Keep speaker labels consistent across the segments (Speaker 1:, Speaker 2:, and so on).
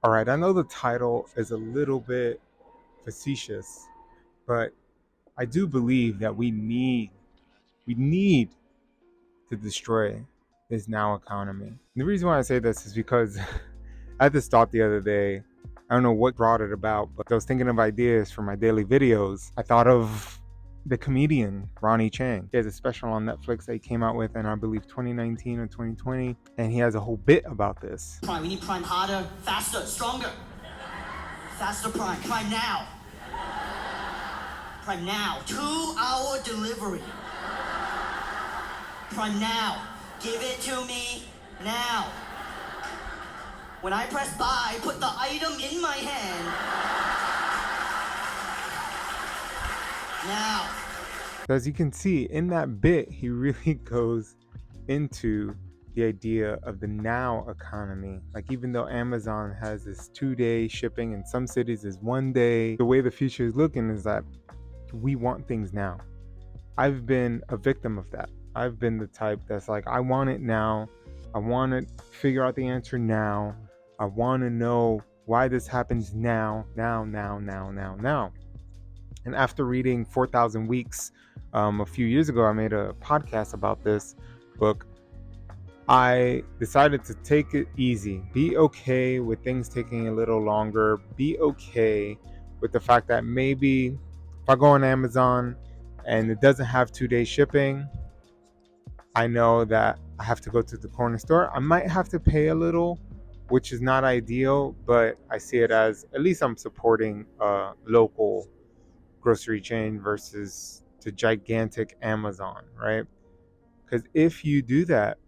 Speaker 1: All right, I know the title is a little bit facetious, but I do believe that we need to destroy this now economy. And the reason why I say this is because I had this thought the other day. I don't know what brought it about, but I was thinking of ideas for my daily videos. I thought of the comedian Ronny Cheng. He has a special on Netflix that he came out with in, I believe, 2019 or 2020, and he has a whole bit about this.
Speaker 2: Prime, we need prime harder, faster, stronger. Faster prime, prime now. Prime now, 2-hour delivery. Prime now, give it to me now. When I press buy, put the item in my hand. Now.
Speaker 1: So as you can see in that bit, he really goes into the idea of the now economy. Like, even though Amazon has this 2-day shipping, in some cities is 1 day, the way the future is looking is that we want things now. I've been a victim of that. I've been the type that's like, I want it now. I want to figure out the answer now. I want to know why this happens now. And after reading 4,000 Weeks a few years ago, I made a podcast about this book. I decided to take it easy. Be okay with things taking a little longer. Be okay with the fact that maybe if I go on Amazon and it doesn't have 2-day shipping, I know that I have to go to the corner store. I might have to pay a little, which is not ideal, but I see it as at least I'm supporting a local grocery chain versus the gigantic Amazon, right? Because if you do that,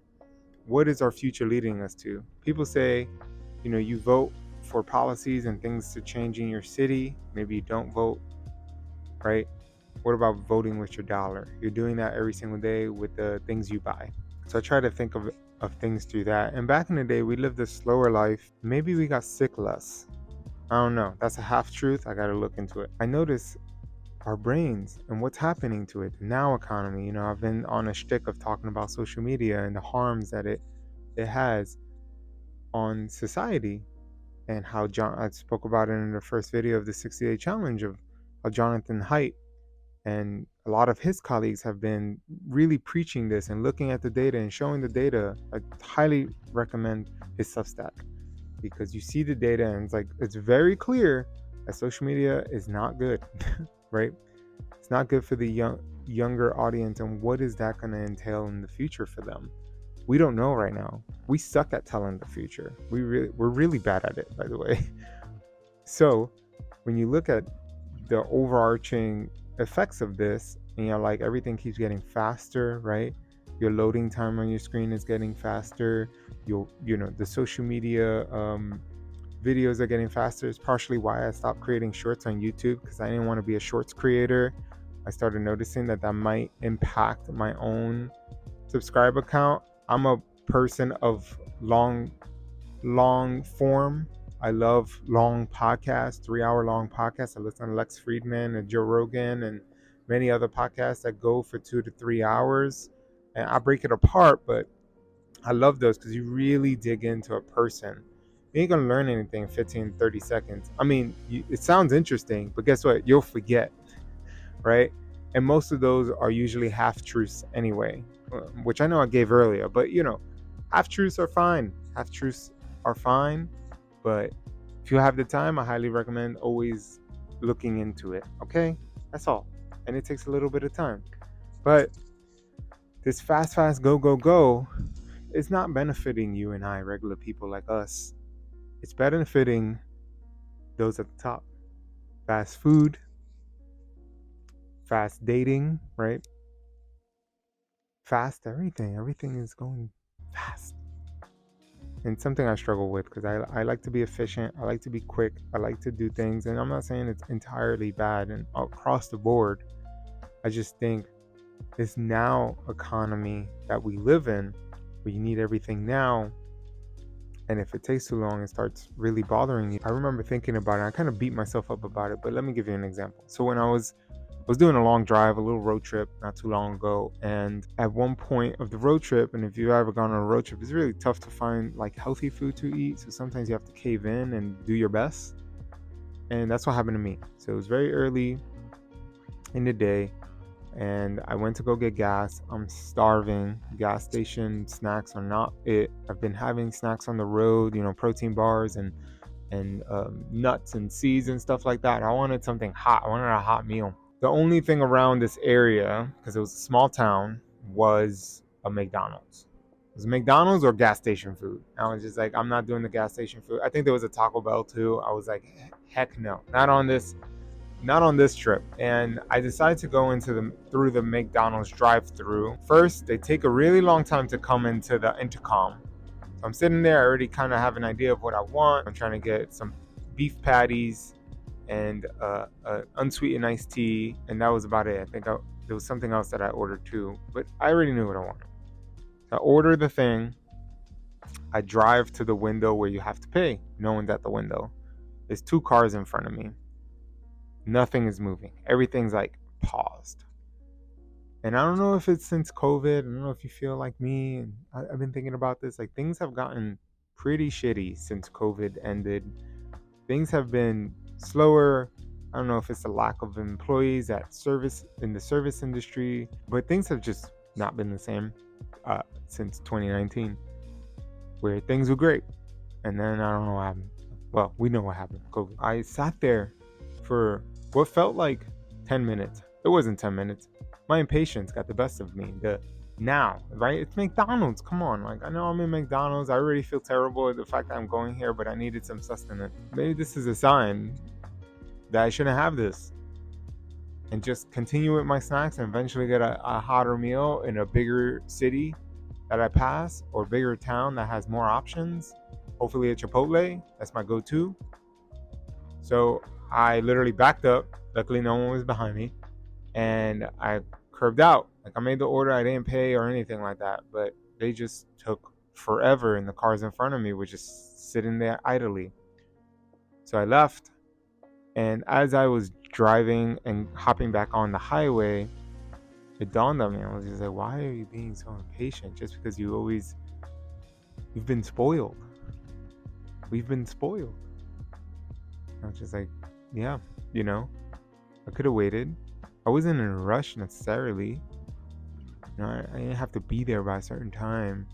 Speaker 1: what is our future leading us to? People say, you vote for policies and things to change in your city. Maybe you don't vote, right? What about voting with your dollar? You're doing that every single day with the things you buy. So I try to think of things through that. And back in the day, we lived a slower life. Maybe we got sick less. I don't know. That's a half truth. I got to look into it. I notice our brains and what's happening to it. The now economy. I've been on a shtick of talking about social media and the harms that it has on society, and how I spoke about it in the first video of the 60-day challenge, of how Jonathan Haidt and a lot of his colleagues have been really preaching this and looking at the data and showing the data. I highly recommend his Substack, because you see the data and it's very clear that social media is not good, right? It's not good for the younger audience, and what is that going to entail in the future for them? We don't know right now. We suck at telling the future. We're really bad at it, by the way. So when you look at the overarching effects of this, and everything keeps getting faster, right? Your loading time on your screen is getting faster. The social media videos are getting faster. It's partially why I stopped creating shorts on YouTube, because I didn't want to be a shorts creator. I started noticing that might impact my own subscriber count. I'm a person of long form. I love long podcasts, 3-hour long podcasts. I listen to Lex Friedman and Joe Rogan and many other podcasts that go for 2 to 3 hours. And I break it apart, but I love those because you really dig into a person. You ain't going to learn anything in 15, 30 seconds. I mean, it sounds interesting, but guess what? You'll forget, right? And most of those are usually half-truths anyway, which I know I gave earlier. But, half-truths are fine. Half-truths are fine. But if you have the time, I highly recommend always looking into it. Okay? That's all. And it takes a little bit of time. But this fast, go is not benefiting you and I, regular people like us. It's benefiting those at the top. Fast food, fast dating, right? Fast everything. Everything is going fast. And something I struggle with, because I like to be efficient. I like to be quick. I like to do things. And I'm not saying it's entirely bad and across the board. I just think this now economy that we live in, where you need everything now, and if it takes too long, it starts really bothering you. I remember thinking about it. I kind of beat myself up about it, but let me give you an example. So when I was was doing a long drive, a little road trip not too long ago. And at one point of the road trip, and if you've ever gone on a road trip, it's really tough to find like healthy food to eat. So sometimes you have to cave in and do your best. And that's what happened to me. So it was very early in the day, and I went to go get gas. I'm starving. Gas station snacks are not it. I've been having snacks on the road, protein bars and nuts and seeds and stuff like that. I wanted something hot. I wanted a hot meal. The only thing around this area, because it was a small town, was a McDonald's. It was McDonald's or gas station food. I was just like, I'm not doing the gas station food. I think there was a Taco Bell too. I was like, heck no, not on this trip. And I decided to go through the McDonald's drive-through. First, they take a really long time to come into the intercom. So I'm sitting there, I already kind of have an idea of what I want. I'm trying to get some beef patties and unsweetened iced tea, and that was about it. I think there was something else that I ordered too, but I already knew what I wanted. So I order the thing. I drive to the window where you have to pay, knowing that the window. There's 2 cars in front of me. Nothing is moving. Everything's like paused. And I don't know if it's since COVID. I don't know if you feel like me. And I've been thinking about this. Like, things have gotten pretty shitty since COVID ended. Things have been slower. I don't know if it's the lack of employees in the service industry, but things have just not been the same since 2019, where things were great. And then I don't know what happened. Well, we know what happened. COVID. I sat there for what felt like 10 minutes. It wasn't 10 minutes. My impatience got the best of me. Right? It's McDonald's. Come on. Like, I know I'm in McDonald's. I already feel terrible at the fact that I'm going here, but I needed some sustenance. Maybe this is a sign that I shouldn't have this. And just continue with my snacks and eventually get a hotter meal in a bigger city that I pass, or bigger town that has more options. Hopefully a Chipotle. That's my go-to. So I literally backed up. Luckily, no one was behind me. And I curved out. Like, I made the order. I didn't pay or anything like that. But they just took forever. And the cars in front of me were just sitting there idly. So I left. And as I was driving and hopping back on the highway, it dawned on me. I was just like, why are you being so impatient? Just because you've been spoiled. We've been spoiled. I was just like, yeah, I could have waited. I wasn't in a rush necessarily. I didn't have to be there by a certain time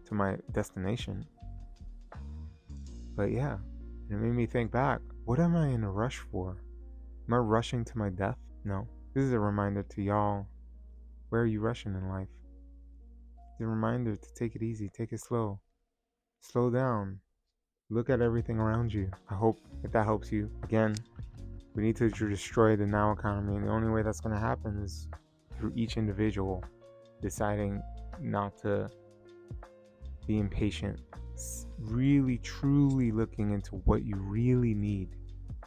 Speaker 1: to my destination. But yeah, it made me think back. What am I in a rush for? Am I rushing to my death? No. This is a reminder to y'all. Where are you rushing in life? It's a reminder to take it easy, take it slow. Slow down. Look at everything around you. I hope that helps you. Again, we need to destroy the now economy, and the only way that's going to happen is through each individual deciding not to be impatient. Really, truly looking into what you really need,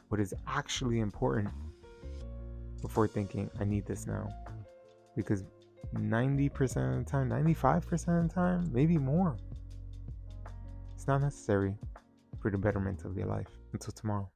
Speaker 1: what is actually important, before thinking, I need this now. Because 90% of the time, 95% of the time, maybe more, it's not necessary for the betterment of your life. Until tomorrow.